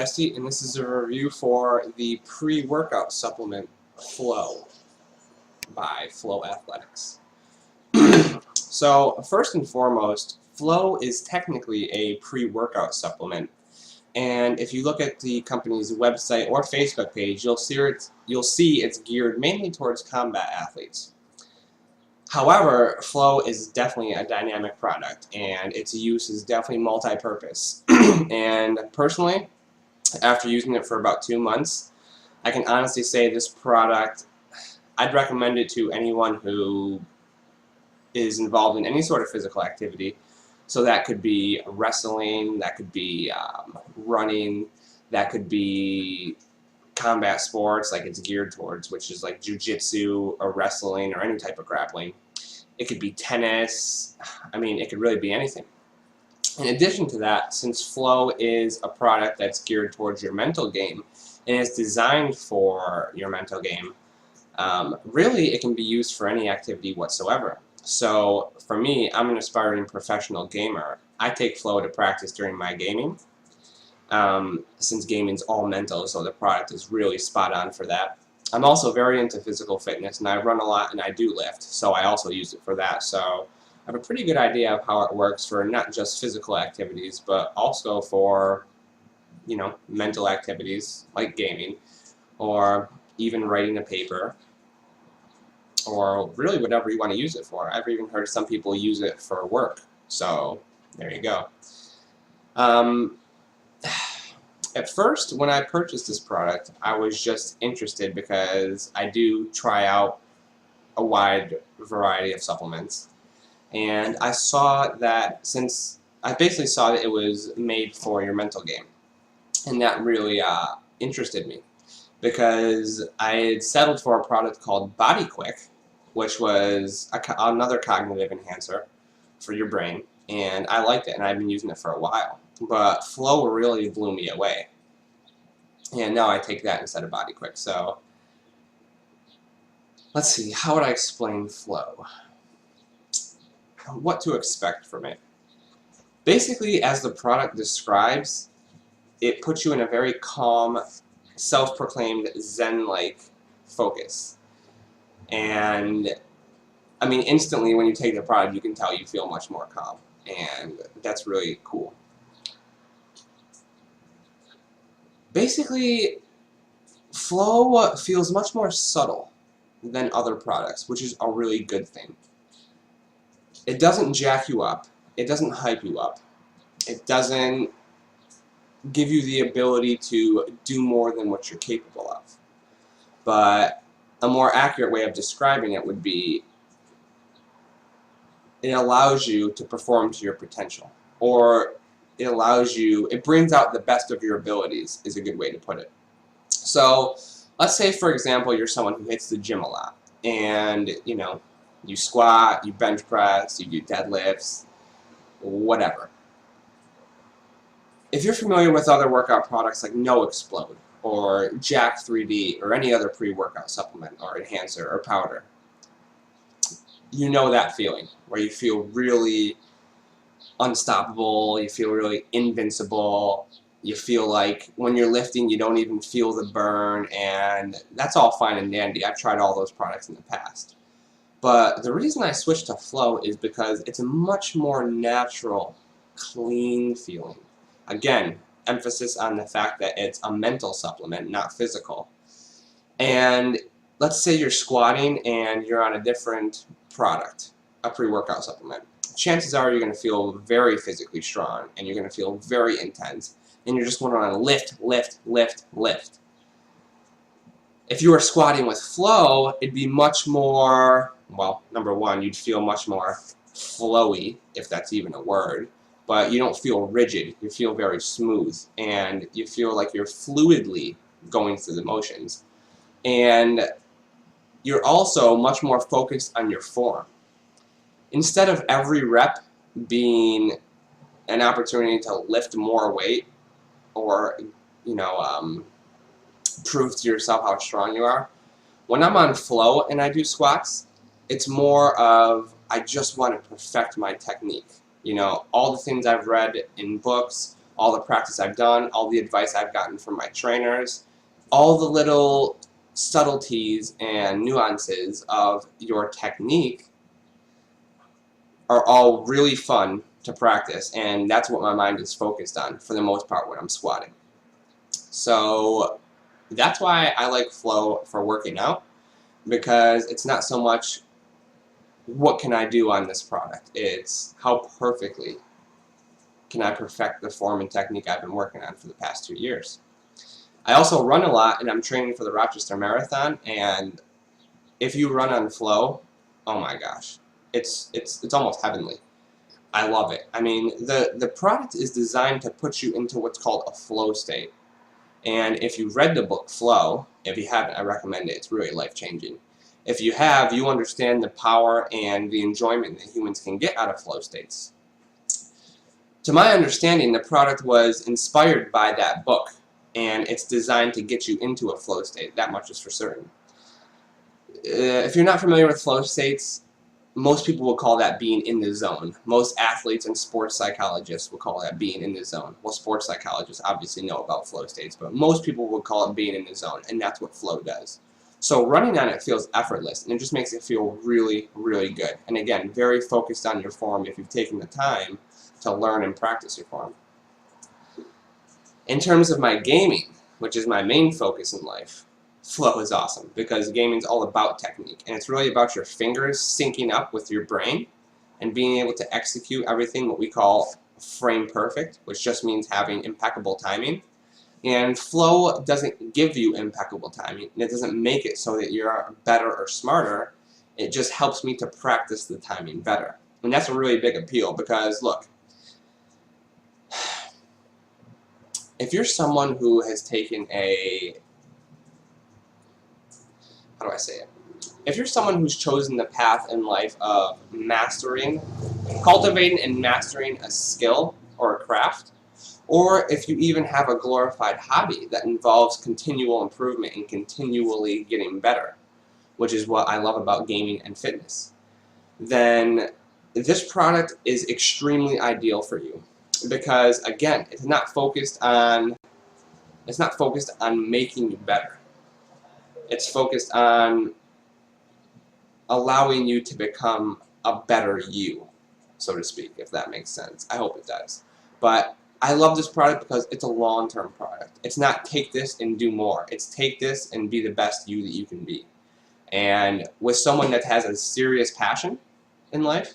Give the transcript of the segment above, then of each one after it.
Jesse, and this is a review for the pre-workout supplement Flow by Flow Athletics. So first and foremost, Flow is technically a pre-workout supplement, and if you look at the company's website or Facebook page, you'll see it's geared mainly towards combat athletes. However, Flow is definitely a dynamic product, and its use is definitely multi-purpose. And personally, after using it for about 2 months, I can honestly say this product, I'd recommend it to anyone who is involved in any sort of physical activity. So that could be wrestling, that could be running, that could be combat sports like it's geared towards, which is like jiu-jitsu or wrestling or any type of grappling. It could be tennis. I mean, it could really be anything. In addition to that, since Flow is a product that's geared towards your mental game and is designed for your mental game, really it can be used for any activity whatsoever. So for me, I'm an aspiring professional gamer. I take Flow to practice during my gaming, since gaming's all mental, so the product is really spot on for that. I'm also very into physical fitness, and I run a lot and I do lift, so I also use it for that. So I have a pretty good idea of how it works for not just physical activities, but also for, you know, mental activities like gaming, or even writing a paper, or really whatever you want to use it for. I've even heard some people use it for work, so there you go. At first, when I purchased this product, I was just interested because I do try out a wide variety of supplements. And I saw that I basically saw that it was made for your mental game. And that really interested me, because I had settled for a product called Body Quick, which was another cognitive enhancer for your brain. And I liked it, and I've been using it for a while. But Flow really blew me away. And now I take that instead of Body Quick. So let's see, how would I explain Flow? What to expect from it. Basically, as the product describes, it puts you in a very calm, self-proclaimed Zen-like focus. And I mean, instantly when you take the product, you can tell you feel much more calm. And that's really cool. Basically, Flow feels much more subtle than other products, which is a really good thing. It doesn't jack you up. It doesn't hype you up. It doesn't give you the ability to do more than what you're capable of. But a more accurate way of describing it would be, it allows you to perform to your potential, or it brings out the best of your abilities, is a good way to put it. So let's say, for example, you're someone who hits the gym a lot, and you know, you squat, you bench press, you do deadlifts, whatever. If you're familiar with other workout products like No Explode or Jack 3D or any other pre-workout supplement or enhancer or powder, you know that feeling where you feel really unstoppable, you feel really invincible, you feel like when you're lifting you don't even feel the burn, and that's all fine and dandy. I've tried all those products in the past. But the reason I switched to Flow is because it's a much more natural, clean feeling. Again, emphasis on the fact that it's a mental supplement, not physical. And let's say you're squatting and you're on a different product, a pre-workout supplement. Chances are you're going to feel very physically strong, and you're going to feel very intense, and you're just going to want to lift, lift, lift, lift. If you were squatting with Flow, it'd be much more, well, number one, you'd feel much more flowy, if that's even a word, but you don't feel rigid. You feel very smooth, and you feel like you're fluidly going through the motions. And you're also much more focused on your form. Instead of every rep being an opportunity to lift more weight, or, you know, prove to yourself how strong you are, when I'm on Flow and I do squats, it's more of, I just want to perfect my technique. You know, all the things I've read in books, all the practice I've done, all the advice I've gotten from my trainers, all the little subtleties and nuances of your technique are all really fun to practice, and that's what my mind is focused on for the most part when I'm squatting. So that's why I like flow for working out, because it's not so much what can I do on this product, it's how perfectly can I perfect the form and technique I've been working on for the past 2 years. I also run a lot, and I'm training for the Rochester Marathon, and if you run on flow, oh my gosh, it's almost heavenly. I love it. I mean, the product is designed to put you into what's called a flow state. And if you've read the book Flow, if you haven't, I recommend it. It's really life-changing. If you have, you understand the power and the enjoyment that humans can get out of flow states. To my understanding, the product was inspired by that book, and it's designed to get you into a flow state. That much is for certain. If you're not familiar with flow states, most people will call that being in the zone. Most athletes and sports psychologists will call that being in the zone. Well, sports psychologists obviously know about flow states, but most people will call it being in the zone, and that's what flow does. So running on it feels effortless, and it just makes it feel really, really good. And again, very focused on your form if you've taken the time to learn and practice your form. In terms of my gaming, which is my main focus in life, flow is awesome because gaming is all about technique, and it's really about your fingers syncing up with your brain and being able to execute everything what we call frame perfect, which just means having impeccable timing. And flow doesn't give you impeccable timing, and it doesn't make it so that you're better or smarter. It just helps me to practice the timing better, and that's a really big appeal because look, if you're someone who has taken a, how do I say it? If you're someone who's chosen the path in life of cultivating and mastering a skill or a craft, or if you even have a glorified hobby that involves continual improvement and continually getting better, which is what I love about gaming and fitness, then this product is extremely ideal for you because, again, it's not focused on making you better. It's focused on allowing you to become a better you, so to speak, if that makes sense. I hope it does. But I love this product because it's a long-term product. It's not take this and do more. It's take this and be the best you that you can be. And with someone that has a serious passion in life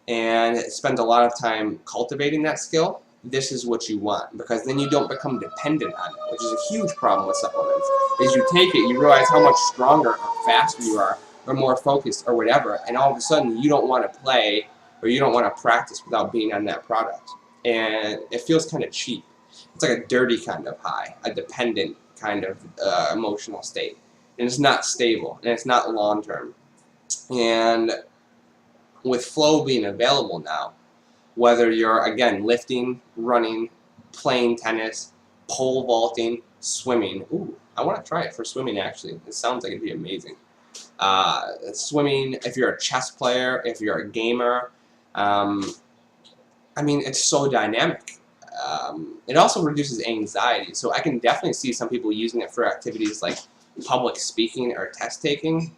and spends a lot of time cultivating that skill, this is what you want, because then you don't become dependent on it, which is a huge problem with supplements. Is you take it, you realize how much stronger or faster you are, or more focused, or whatever, and all of a sudden you don't want to play or you don't want to practice without being on that product. And it feels kind of cheap. It's like a dirty kind of high, a dependent kind of emotional state. And it's not stable, and it's not long-term. And with flow being available now, whether you're, again, lifting, running, playing tennis, pole vaulting, swimming. Ooh, I want to try it for swimming, actually. It sounds like it'd be amazing. Swimming, if you're a chess player, if you're a gamer, I mean, it's so dynamic. It also reduces anxiety, so I can definitely see some people using it for activities like public speaking or test taking.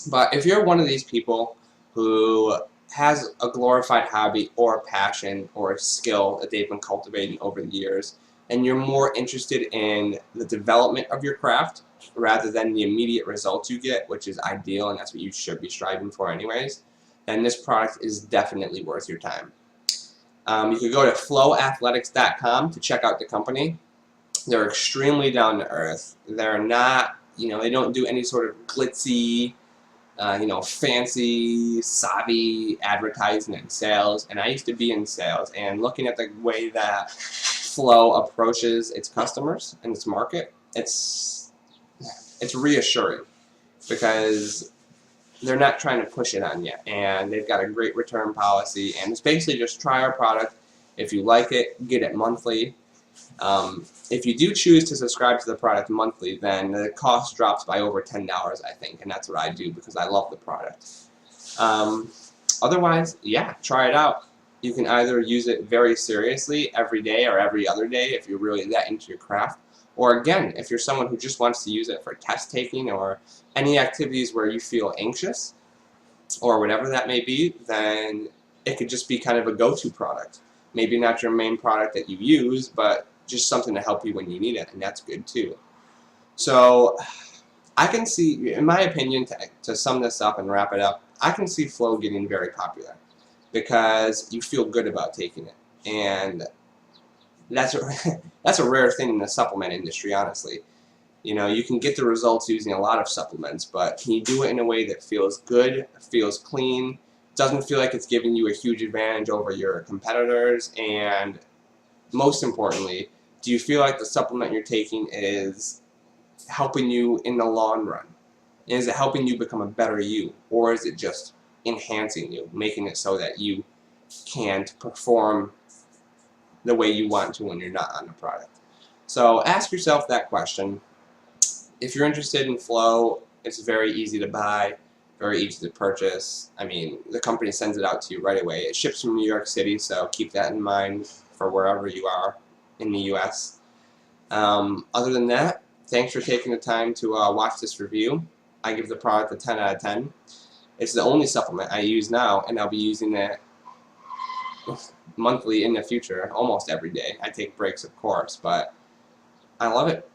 But if you're one of these people who has a glorified hobby or a passion or a skill that they've been cultivating over the years, and you're more interested in the development of your craft rather than the immediate results you get, which is ideal and that's what you should be striving for anyways, then this product is definitely worth your time. You could go to flowathletics.com to check out the company. They're extremely down to earth. They're not, they don't do any sort of glitzy, fancy, savvy advertising and sales. And I used to be in sales, and looking at the way that Flow approaches its customers and its market, it's reassuring because they're not trying to push it on you, and they've got a great return policy, and it's basically just try our product. If you like it, get it monthly. If you do choose to subscribe to the product monthly, then the cost drops by over $10, I think, and that's what I do because I love the product. Otherwise, yeah, try it out. You can either use it very seriously every day or every other day if you're really that into your craft, or again, if you're someone who just wants to use it for test taking or any activities where you feel anxious or whatever that may be, then it could just be kind of a go-to product. Maybe not your main product that you use, but just something to help you when you need it, and that's good too. So I can see, in my opinion, to sum this up and wrap it up, I can see Flow getting very popular because you feel good about taking it, and that's that's a rare thing in the supplement industry, honestly. You know, you can get the results using a lot of supplements, but can you do it in a way that feels good, feels clean, doesn't feel like it's giving you a huge advantage over your competitors, and most importantly, do you feel like the supplement you're taking is helping you in the long run? Is it helping you become a better you, or is it just enhancing you, making it so that you can't perform the way you want to when you're not on the product? So ask yourself that question. If you're interested in Flow, it's very easy to buy, very easy to purchase. I mean, the company sends it out to you right away. It ships from New York City, so keep that in mind for wherever you are in the US. Other than that, thanks for taking the time to watch this review. I give the product a 10 out of 10. It's the only supplement I use now, and I'll be using it monthly in the future, almost every day. I take breaks, of course, but I love it.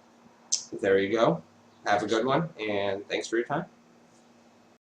There you go. Have a good one, and thanks for your time.